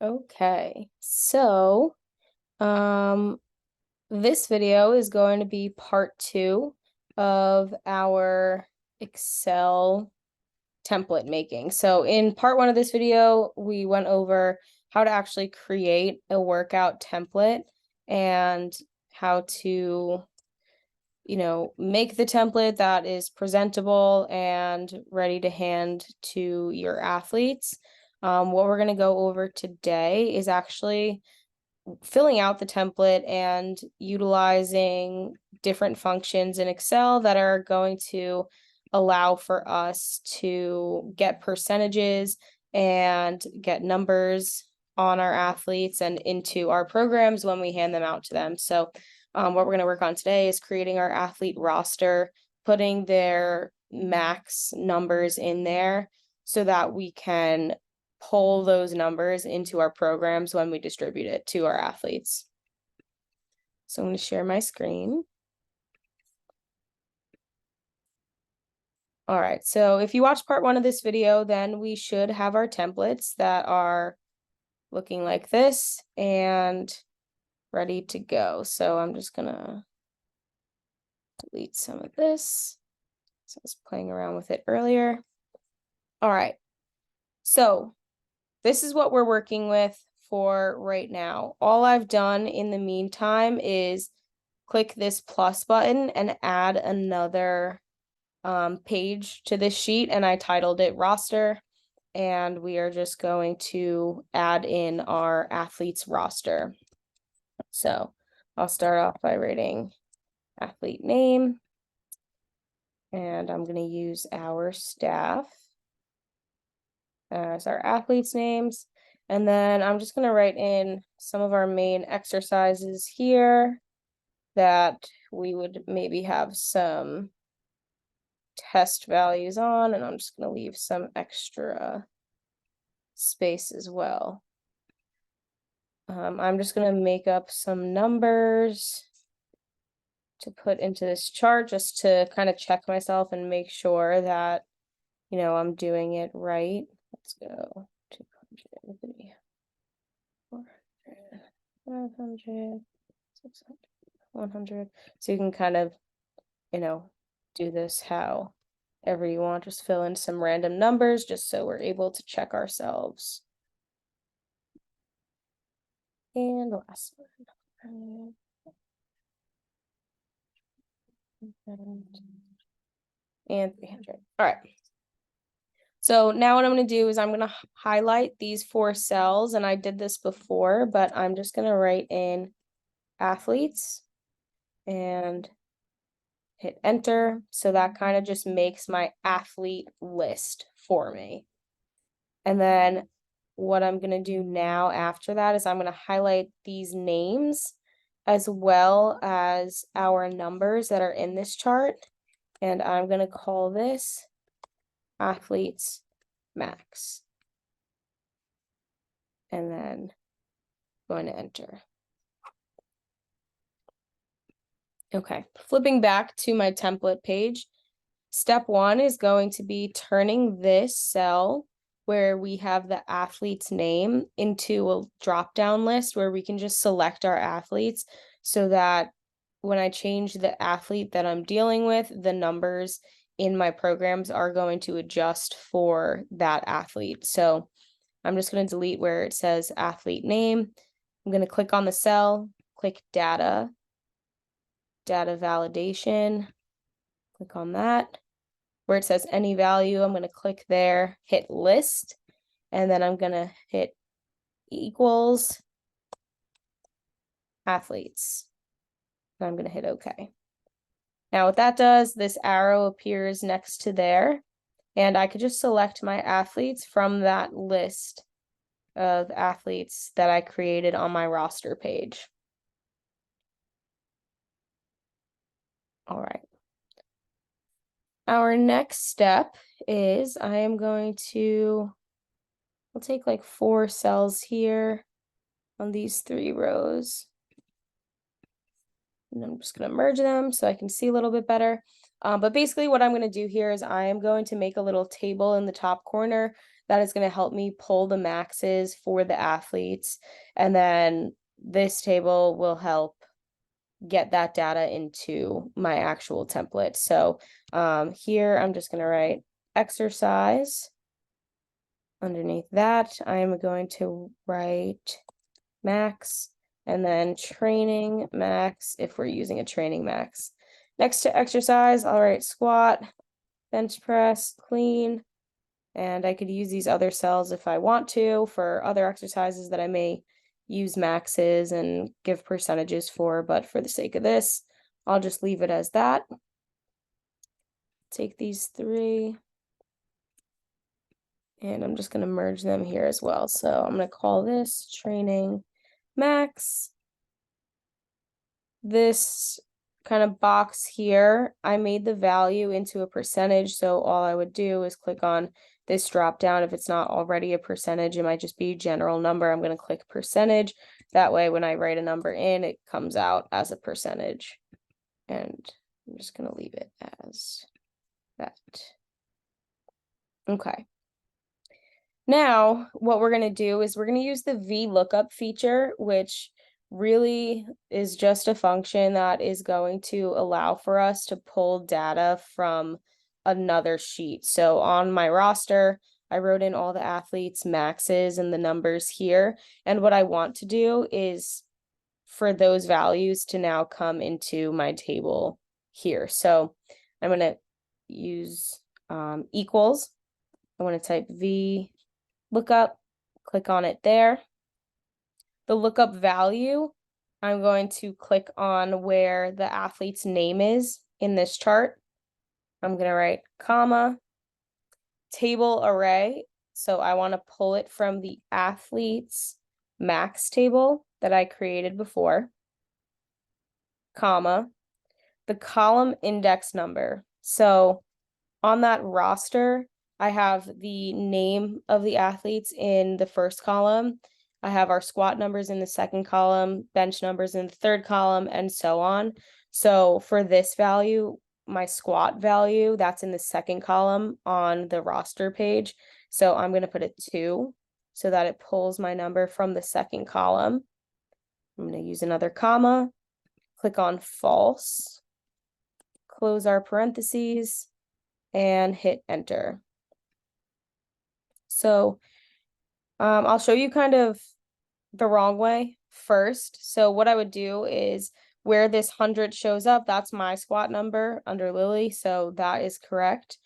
Okay, so this video is going to be part 2 of our Excel template making. So in part 1 of this video, we went over how to actually create a workout template and how to, make the template that is presentable and ready to hand to your athletes. What we're going to go over today is actually filling out the template and utilizing different functions in Excel that are going to allow for us to get percentages and get numbers on our athletes and into our programs when we hand them out to them. So what we're going to work on today is creating our athlete roster, putting their max numbers in there so that we can pull those numbers into our programs when we distribute it to our athletes. So I'm going to share my screen. All right, so if you watch part 1 of this video, then we should have our templates that are looking like this and ready to go. So I'm just gonna delete some of this. So I was playing around with it earlier. All right, so this is what we're working with for right now. All I've done in the meantime is click this plus button and add another page to this sheet, and I titled it roster, and we are just going to add in our athletes roster. So I'll start off by writing athlete name, and I'm going to use our staff as our athletes' names. And then I'm just going to write in some of our main exercises here that we would maybe have some test values on, and I'm just going to leave some extra space as well. I'm just going to make up some numbers to put into this chart just to kind of check myself and make sure that, I'm doing it right. Let's go 200, 400, 500, 600, 100. So you can kind of, do this however you want. Just fill in some random numbers just so we're able to check ourselves. And the last one. And 300. All right. So now what I'm going to do is I'm going to highlight these 4 cells, and I did this before, but I'm just going to write in athletes and hit enter. So that kind of just makes my athlete list for me. And then what I'm going to do now after that is I'm going to highlight these names as well as our numbers that are in this chart. And I'm going to call this athletes max. And then going to enter. Okay, flipping back to my template page, step 1 is going to be turning this cell where we have the athlete's name into a drop-down list where we can just select our athletes so that when I change the athlete that I'm dealing with, the numbers in my programs are going to adjust for that athlete. So I'm just going to delete where it says athlete name. I'm going to click on the cell, click data validation, click on that. Where it says any value, I'm going to click there, hit list, and then I'm going to hit equals athletes. And I'm going to hit OK. Now what that does, this arrow appears next to there, and I could just select my athletes from that list of athletes that I created on my roster page. All right. Our next step is I am going to, I'll take like 4 cells here on these 3 rows. And I'm just going to merge them so I can see a little bit better. But basically what I'm going to do here is I am going to make a little table in the top corner That is going to help me pull the maxes for the athletes. And then this table will help get that data into my actual template. So here I'm just going to write exercise. Underneath that, I'm going to write max, and then training max if we're using a training max. Next to exercise, I'll write squat, bench press, clean, and I could use these other cells if I want to for other exercises that I may use maxes and give percentages for, but for the sake of this, I'll just leave it as that. Take these three, and I'm just going to merge them here as well. So I'm going to call this training max. This kind of box here, I made the value into a percentage. So all I would do is click on this drop down. If it's not already a percentage, it might just be general number. I'm going to click percentage. That way, when I write a number in, it comes out as a percentage. And I'm just going to leave it as that. Okay. Now, what we're going to do is we're going to use the VLOOKUP feature, which really is just a function that is going to allow for us to pull data from another sheet. So on my roster, I wrote in all the athletes' maxes and the numbers here. And what I want to do is for those values to now come into my table here. So I'm going to use equals. I want to type VLOOKUP, click on it there. The lookup value, I'm going to click on where the athlete's name is in this chart. I'm going to write comma, table array. So I want to pull it from the athlete's max table that I created before, comma, the column index number. So on that roster, I have the name of the athletes in the first column. I have our squat numbers in the second column, bench numbers in the third column, and so on. So for this value, my squat value, that's in the second column on the roster page. So I'm going to put a 2 so that it pulls my number from the second column. I'm going to use another comma, click on false, close our parentheses, and hit enter. So I'll show you kind of the wrong way first. So what I would do is where this 100 shows up, that's my squat number under Lily. So that is correct.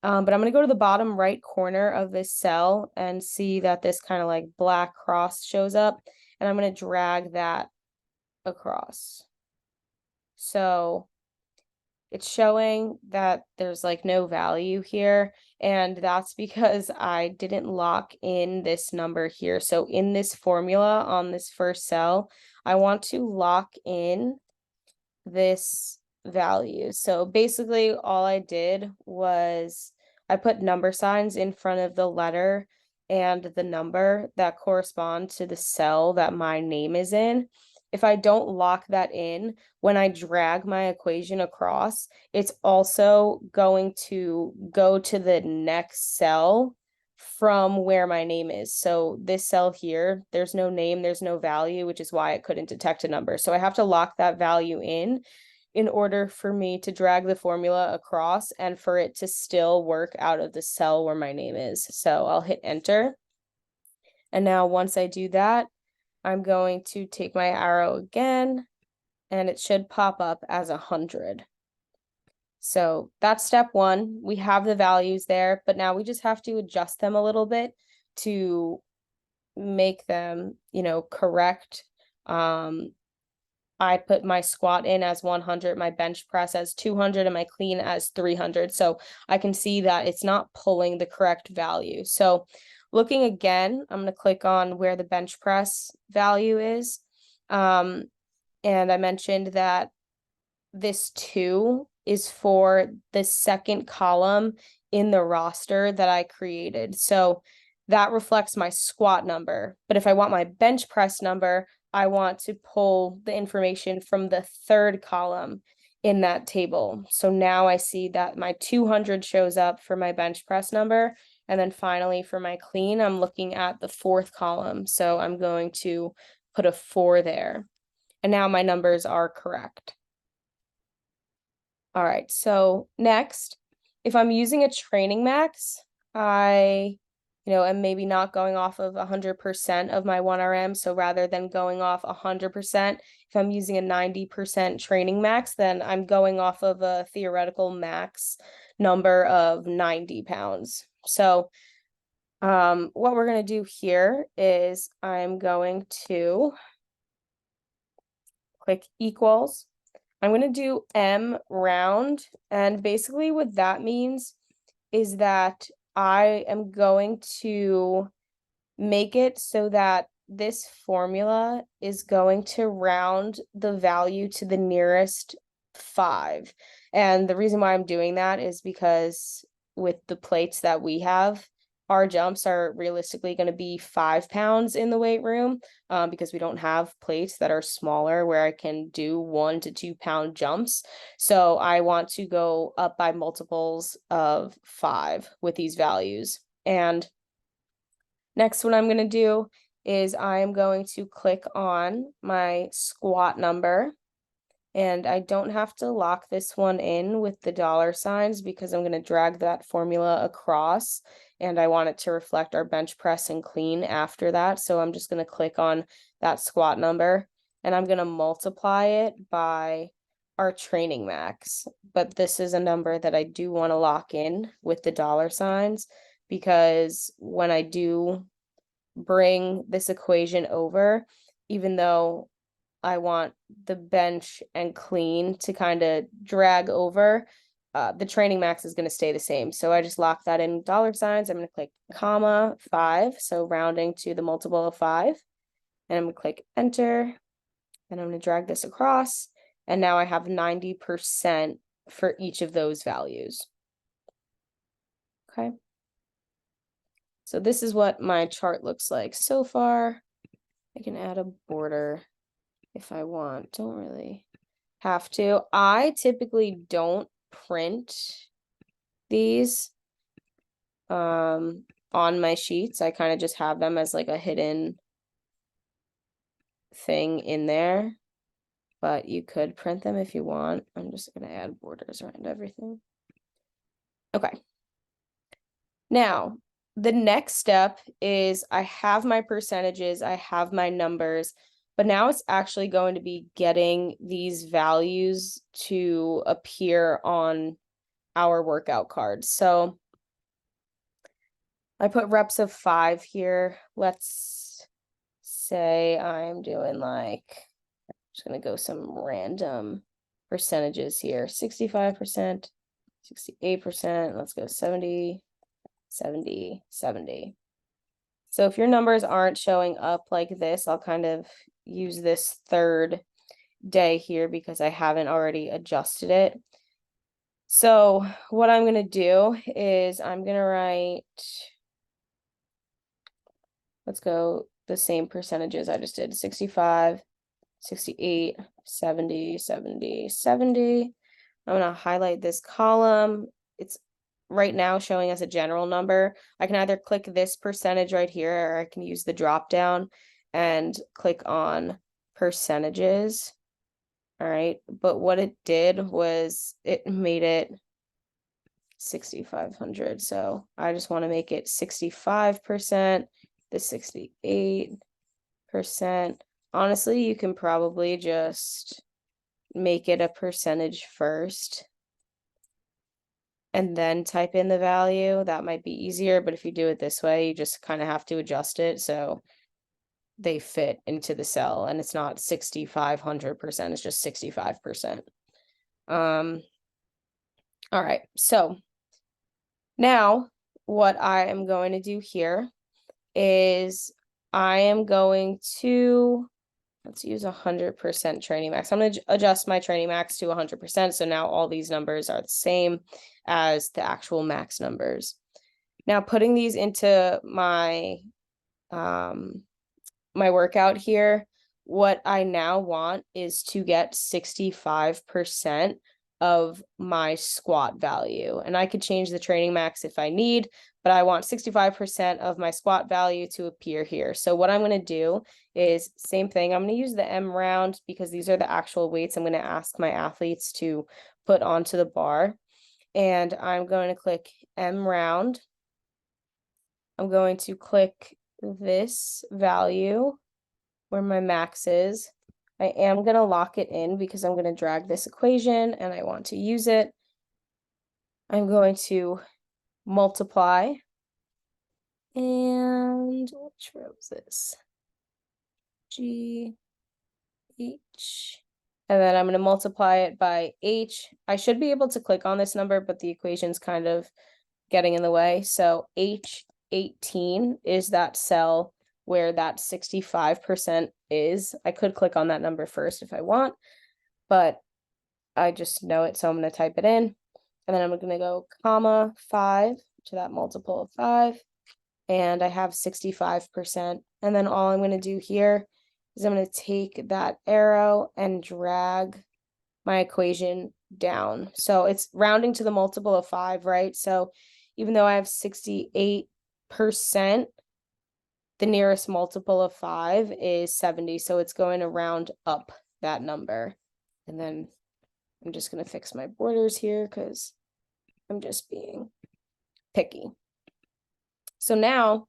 But I'm going to go to the bottom right corner of this cell and see that this kind of like black cross shows up. And I'm going to drag that across. So it's showing that there's like no value here, and that's because I didn't lock in this number here. So in this formula on this first cell, I want to lock in this value. So basically all I did was I put number signs in front of the letter and the number that correspond to the cell that my name is in. If I don't lock that in, when I drag my equation across, it's also going to go to the next cell from where my name is. So this cell here, there's no name, there's no value, which is why it couldn't detect a number. So I have to lock that value in order for me to drag the formula across and for it to still work out of the cell where my name is. So I'll hit enter. And now once I do that, I'm going to take my arrow again, and it should pop up as 100. So that's step one. We have the values there, but now we just have to adjust them a little bit to make them, correct. I put my squat in as 100, my bench press as 200, and my clean as 300. So I can see that it's not pulling the correct value. So looking again, I'm going to click on where the bench press value is. And I mentioned that this 2 is for the second column in the roster that I created. So that reflects my squat number. But if I want my bench press number, I want to pull the information from the third column in that table. So now I see that my 200 shows up for my bench press number, And then finally for my clean, I'm looking at the fourth column. So I'm going to put a 4 there. And now my numbers are correct. All right, so next, if I'm using a training max, I, am maybe not going off of 100% of my 1RM. So rather than going off 100%, if I'm using a 90% training max, then I'm going off of a theoretical max number of 90 pounds. So what we're going to do here is I'm going to click equals. I'm going to do M round, and basically what that means is that I am going to make it so that this formula is going to round the value to the nearest 5. And the reason why I'm doing that is because with the plates that we have, our jumps are realistically going to be 5 pounds in the weight room, because we don't have plates that are smaller where I can do 1 to 2 pound jumps. So I want to go up by multiples of 5 with these values. And next, what I'm going to do is I'm going to click on my squat number, and I don't have to lock this one in with the dollar signs because I'm going to drag that formula across, and I want it to reflect our bench press and clean after that. So I'm just going to click on that squat number, and I'm going to multiply it by our training max. But this is a number that I do want to lock in with the dollar signs, because when I do bring this equation over, even though I want the bench and clean to kind of drag over, the training max is going to stay the same. So I just lock that in dollar signs. I'm going to click comma 5, so rounding to the multiple of 5. And I'm going to click enter, and I'm going to drag this across. And now I have 90% for each of those values. Okay. So this is what my chart looks like so far. I can add a border if I want. Don't really have to. I typically don't print these on my sheets. I kind of just have them as like a hidden thing in there, but you could print them if you want. I'm just going to add borders around everything. Okay. Now, the next step is I have my percentages, I have my numbers, but now it's actually going to be getting these values to appear on our workout cards. So I put reps of 5 here. Let's say I'm doing like, I'm just going to go some random percentages here. 65%, 68%, let's go 70, 70, 70. So if your numbers aren't showing up like this, I'll kind of use this third day here because I haven't already adjusted it. So what I'm going to do is I'm going to write, let's go the same percentages I just did, 65, 68, 70, 70, 70. I'm going to highlight this column. It's right now showing as a general number. I can either click this percentage right here, or I can use the drop down and click on percentages. All right, but what it did was it made it 6,500. So I just want to make it 65%, the 68%. Honestly, you can probably just make it a percentage first and then type in the value. That might be easier, but if you do it this way, you just kind of have to adjust it so they fit into the cell, and it's not 6,500%, it's just 65%. All right, so now what I am going to do here is I am going to, let's use 100% training max. I'm going to adjust my training max to 100%. So now all these numbers are the same as the actual max numbers. Now putting these into my my workout here, what I now want is to get 65% of my squat value. And I could change the training max if I need, but I want 65% of my squat value to appear here. So what I'm going to do is same thing. I'm going to use the M round because these are the actual weights I'm going to ask my athletes to put onto the bar. And I'm going to click M round. I'm going to click this value where my max is. I am going to lock it in because I'm going to drag this equation and I want to use it. I'm going to multiply. And which row is this? G, H. And then I'm going to multiply it by H. I should be able to click on this number, but the equation's kind of getting in the way. So H18 is that cell where that 65% is. I could click on that number first if I want, but I just know it, so I'm going to type it in. And then I'm going to go comma 5 to that multiple of 5. And I have 65%. And then all I'm going to do here is I'm going to take that arrow and drag my equation down. So it's rounding to the multiple of 5, right? So even though I have 68%, the nearest multiple of 5 is 70. So it's going to round up that number. And then I'm just going to fix my borders here because I'm just being picky. So now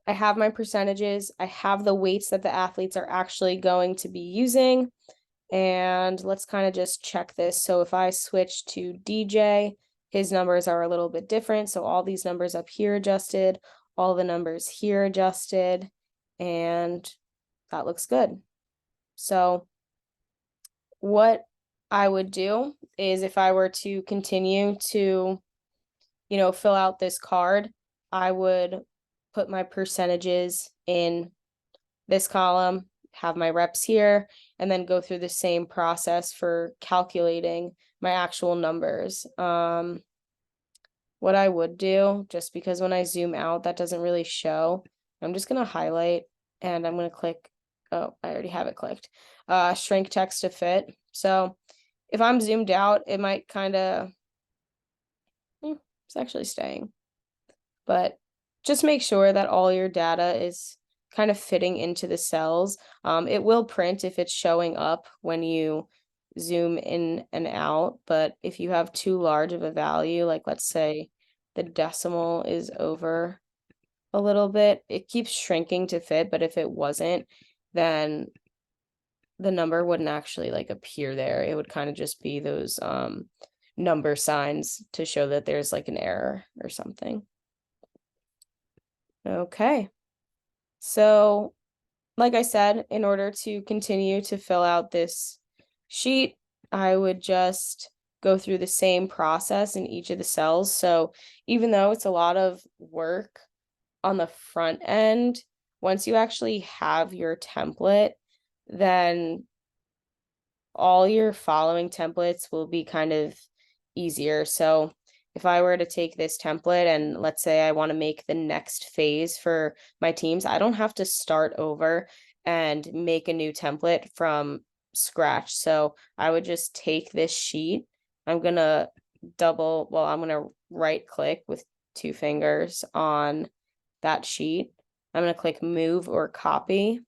I have my percentages. I have the weights that the athletes are actually going to be using. And let's kind of just check this. So if I switch to DJ, his numbers are a little bit different. So all these numbers up here adjusted, all the numbers here adjusted, and that looks good. So what I would do is if I were to continue to, fill out this card, I would put my percentages in this column, have my reps here, and then go through the same process for calculating my actual numbers. What I would do, just because when I zoom out, that doesn't really show, I'm just going to highlight and I'm going to click, oh, I already have it clicked, shrink text to fit. So if I'm zoomed out, it might kind of, it's actually staying, but just make sure that all your data is kind of fitting into the cells. It will print if it's showing up when you zoom in and out, but if you have too large of a value, like let's say the decimal is over a little bit, it keeps shrinking to fit, but if it wasn't, then the number wouldn't actually like appear there. It would kind of just be those number signs to show that there's like an error or something. Okay. So, like I said, in order to continue to fill out this sheet, I would just go through the same process in each of the cells. So even though it's a lot of work on the front end, once you actually have your template, then all your following templates will be kind of easier. So if I were to take this template and let's say I want to make the next phase for my teams, I don't have to start over and make a new template from scratch. So I would just take this sheet. I'm going to right click with 2 fingers on that sheet. I'm going to click move or copy.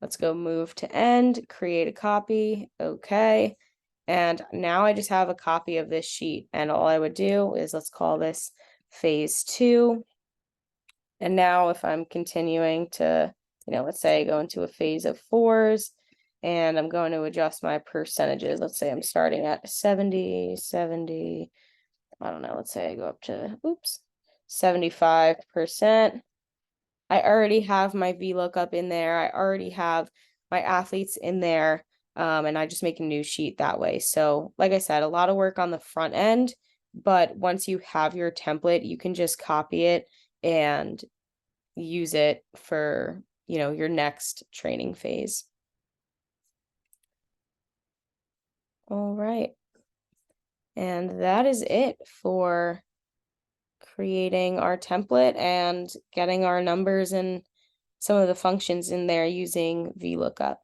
Let's go move to end, create a copy. Okay. And now I just have a copy of this sheet, and all I would do is let's call this phase 2. And now if I'm continuing to, let's say I go into a phase of 4s and I'm going to adjust my percentages. Let's say I'm starting at 70, I don't know, let's say I go up to, 75%. I already have my VLOOKUP in there. I already have my athletes in there. And I just make a new sheet that way. So like I said, a lot of work on the front end, but once you have your template, you can just copy it and use it for, your next training phase. All right. And that is it for creating our template and getting our numbers and some of the functions in there using VLOOKUP.